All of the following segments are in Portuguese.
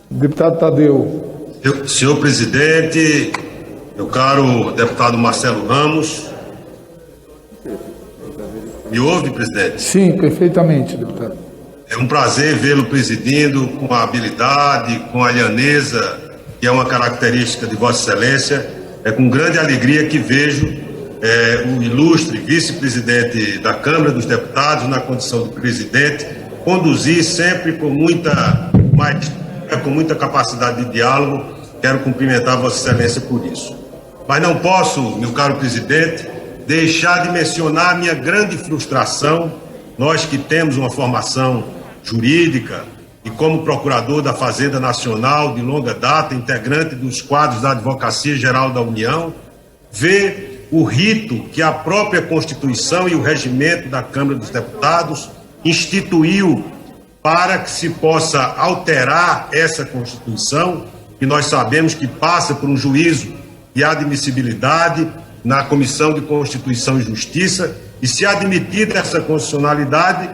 Deputado Tadeu. Senhor presidente, meu caro deputado Marcelo Ramos. Me ouve, presidente? Sim, perfeitamente, deputado. É um prazer vê-lo presidindo com a habilidade, com a lhaneza, que é uma característica de Vossa Excelência. É com grande alegria que vejo o ilustre vice-presidente da Câmara dos Deputados, na condição de presidente, conduzir sempre com muita capacidade de diálogo. Quero cumprimentar Vossa Excelência por isso. Mas não posso, meu caro presidente, deixar de mencionar a minha grande frustração. Nós que temos uma formação jurídica e como procurador da Fazenda Nacional de longa data, integrante dos quadros da Advocacia Geral da União, ver o rito que a própria Constituição e o regimento da Câmara dos Deputados instituiu para que se possa alterar essa Constituição, que nós sabemos que passa por um juízo de admissibilidade na Comissão de Constituição e Justiça, e se admitida essa constitucionalidade,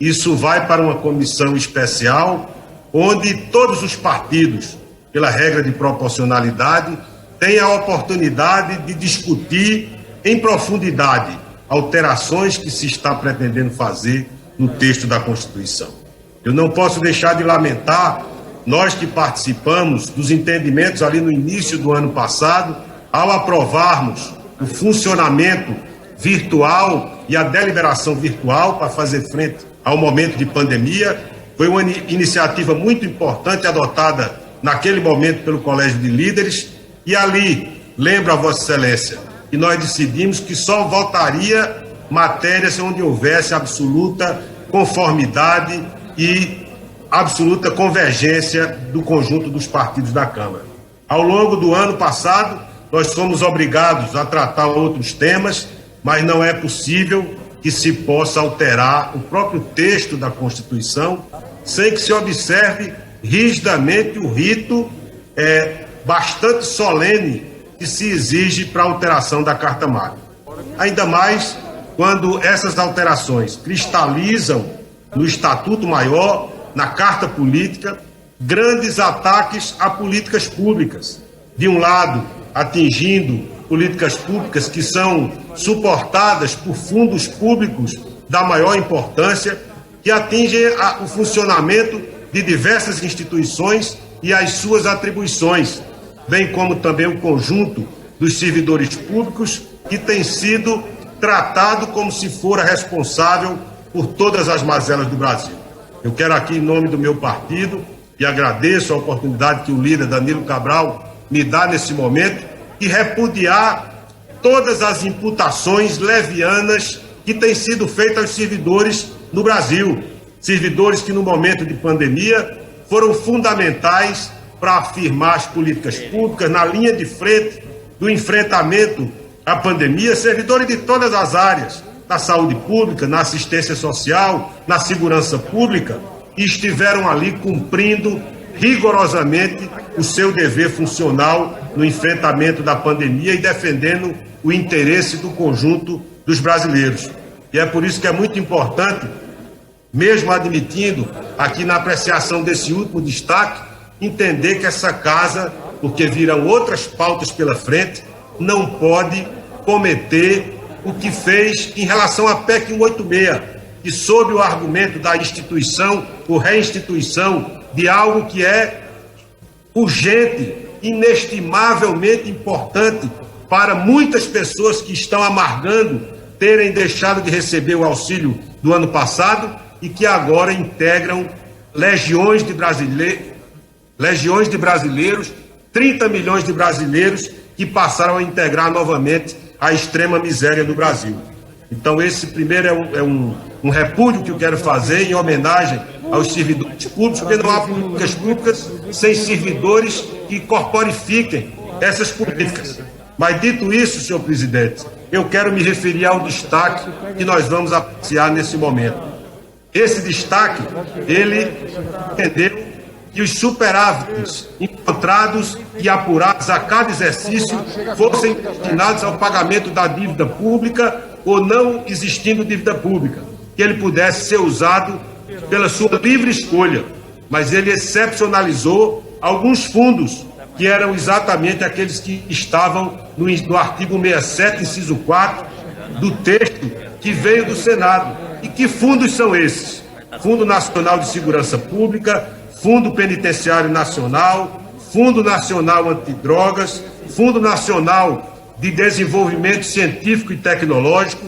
isso vai para uma comissão especial, onde todos os partidos, pela regra de proporcionalidade, têm a oportunidade de discutir em profundidade alterações que se está pretendendo fazer no texto da Constituição. Eu não posso deixar de lamentar, nós que participamos dos entendimentos ali no início do ano passado, ao aprovarmos o funcionamento virtual e a deliberação virtual para fazer frente ao momento de pandemia. Foi uma iniciativa muito importante adotada naquele momento pelo Colégio de Líderes, e ali, lembro a Vossa Excelência, que nós decidimos que só votaria matérias onde houvesse absoluta conformidade e absoluta convergência do conjunto dos partidos da Câmara. Ao longo do ano passado, nós fomos obrigados a tratar outros temas, mas não é possível que se possa alterar o próprio texto da Constituição sem que se observe rigidamente o rito bastante solene que se exige para a alteração da Carta Magna. Ainda mais quando essas alterações cristalizam no Estatuto Maior, na Carta Política, grandes ataques a políticas públicas. De um lado, atingindo políticas públicas que são suportadas por fundos públicos da maior importância, que atingem o funcionamento de diversas instituições e as suas atribuições, bem como também o conjunto dos servidores públicos, que tem sido tratado como se fora responsável por todas as mazelas do Brasil. Eu quero aqui, em nome do meu partido, e agradeço a oportunidade que o líder Danilo Cabral me dá nesse momento, de repudiar todas as imputações levianas que têm sido feitas aos servidores no Brasil. Servidores que, no momento de pandemia, foram fundamentais para afirmar as políticas públicas na linha de frente do enfrentamento à pandemia, servidores de todas as áreas, na saúde pública, na assistência social, na segurança pública, e estiveram ali cumprindo rigorosamente o seu dever funcional no enfrentamento da pandemia e defendendo o interesse do conjunto dos brasileiros. E é por isso que é muito importante, mesmo admitindo aqui na apreciação desse último destaque, entender que essa casa, porque virão outras pautas pela frente, não pode cometer o que fez em relação à PEC 186, e sob o argumento da instituição ou reinstituição de algo que é urgente, inestimavelmente importante para muitas pessoas que estão amargando terem deixado de receber o auxílio do ano passado e que agora integram legiões de brasileiros, 30 milhões de brasileiros que passaram a integrar novamente a extrema miséria do Brasil. Então, esse primeiro é um repúdio que eu quero fazer em homenagem aos servidores públicos, porque não há políticas públicas sem servidores que corporifiquem essas políticas. Mas, dito isso, senhor presidente, eu quero me referir ao destaque que nós vamos apreciar nesse momento. Esse destaque, ele entendeu que os superávites encontrados e apurados a cada exercício fossem destinados ao pagamento da dívida pública ou não existindo dívida pública, que ele pudesse ser usado pela sua livre escolha. mas ele excepcionalizou alguns fundos que eram exatamente aqueles que estavam no artigo 67, inciso 4, do texto que veio do Senado. E que fundos são esses? Fundo Nacional de Segurança Pública, Fundo Penitenciário Nacional, Fundo Nacional Antidrogas, Fundo Nacional de Desenvolvimento Científico e Tecnológico,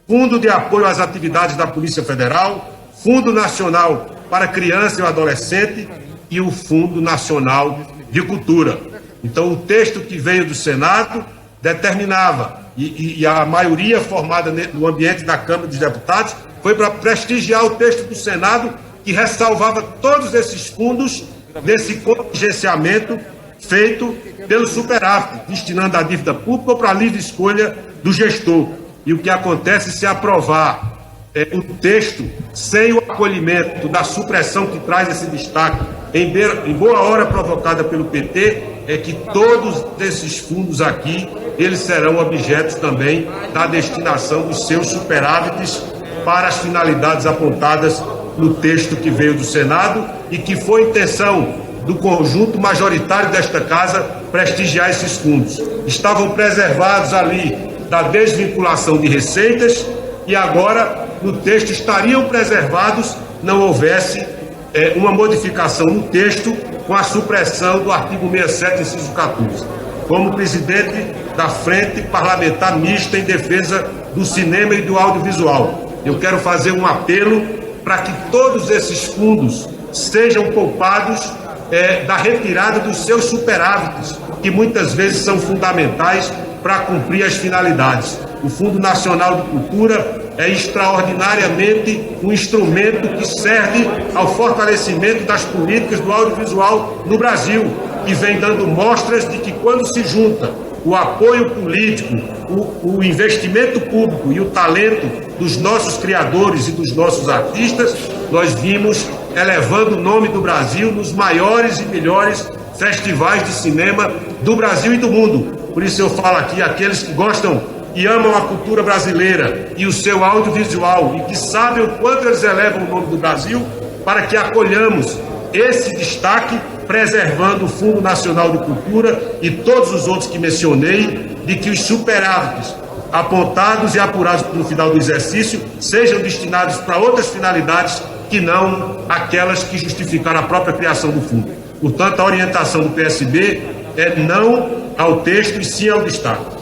Fundo de Apoio às Atividades da Polícia Federal, Fundo Nacional para Criança e Adolescente e o Fundo Nacional de Cultura. Então, o texto que veio do Senado determinava, e a maioria formada no ambiente da Câmara dos Deputados, foi para prestigiar o texto do Senado, que ressalvava todos esses fundos desse contingenciamento feito pelo superávit, destinando a dívida pública ou para a livre escolha do gestor. E o que acontece se aprovar o texto sem o acolhimento da supressão que traz esse destaque, em boa hora provocada pelo PT, é que todos esses fundos aqui, eles serão objetos também da destinação dos seus superávites para as finalidades apontadas no texto que veio do Senado e que foi intenção do conjunto majoritário desta Casa prestigiar esses fundos. Estavam preservados ali da desvinculação de receitas e agora no texto estariam preservados, não houvesse uma modificação no texto com a supressão do artigo 67, inciso 14. Como presidente da Frente Parlamentar Mista em Defesa do Cinema e do Audiovisual, eu quero fazer um apelo para que todos esses fundos sejam poupados da retirada dos seus superávites, que muitas vezes são fundamentais para cumprir as finalidades. O Fundo Nacional de Cultura é extraordinariamente um instrumento que serve ao fortalecimento das políticas do audiovisual no Brasil, e vem dando mostras de que quando se junta o apoio político, o investimento público e o talento dos nossos criadores e dos nossos artistas, nós vimos elevando o nome do Brasil nos maiores e melhores festivais de cinema do Brasil e do mundo. Por isso eu falo aqui, aqueles que gostam e amam a cultura brasileira e o seu audiovisual e que sabem o quanto eles elevam o nome do Brasil, para que acolhamos esse destaque, preservando o Fundo Nacional de Cultura e todos os outros que mencionei, de que os superávites apontados e apurados no final do exercício sejam destinados para outras finalidades que não aquelas que justificaram a própria criação do fundo. Portanto, a orientação do PSB é não ao texto e sim ao destaque.